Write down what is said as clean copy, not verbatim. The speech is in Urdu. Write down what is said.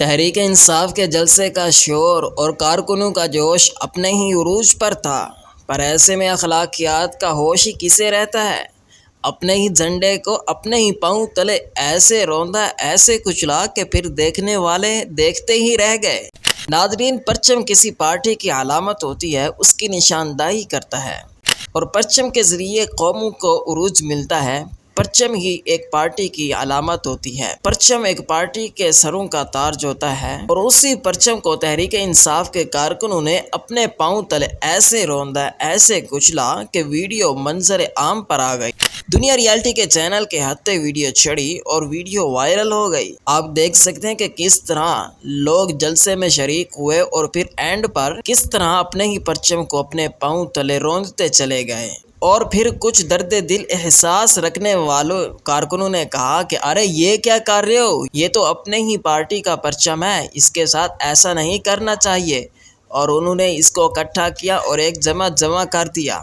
تحریک انصاف کے جلسے کا شور اور کارکنوں کا جوش اپنے ہی عروج پر تھا، پر ایسے میں اخلاقیات کا ہوش ہی کسے رہتا ہے؟ اپنے ہی جھنڈے کو اپنے ہی پاؤں تلے ایسے روندا، ایسے کچلا کہ پھر دیکھنے والے دیکھتے ہی رہ گئے۔ ناظرین، پرچم کسی پارٹی کی علامت ہوتی ہے، اس کی نشاندہی کرتا ہے اور پرچم کے ذریعے قوموں کو عروج ملتا ہے۔ پرچم ہی ایک پارٹی کی علامت ہوتی ہے۔ پرچم ایک پارٹی کے سروں کا تاج ہوتا ہے اور اسی پرچم کو تحریک انصاف کے کارکنوں نے اپنے پاؤں تلے ایسے روندا، ایسے کچلا کہ ویڈیو منظر عام پر آ گئی۔ دنیا ریالٹی کے چینل کے ہتھے ویڈیو چڑھی اور ویڈیو وائرل ہو گئی۔ آپ دیکھ سکتے ہیں کہ کس طرح لوگ جلسے میں شریک ہوئے اور پھر اینڈ پر کس طرح اپنے ہی پرچم کو اپنے پاؤں تلے روندتے چلے گئے۔ اور پھر کچھ درد دل احساس رکھنے والوں کارکنوں نے کہا کہ ارے یہ کیا کر رہے ہو، یہ تو اپنے ہی پارٹی کا پرچم ہے، اس کے ساتھ ایسا نہیں کرنا چاہیے، اور انہوں نے اس کو اکٹھا کیا اور ایک جمع کر دیا۔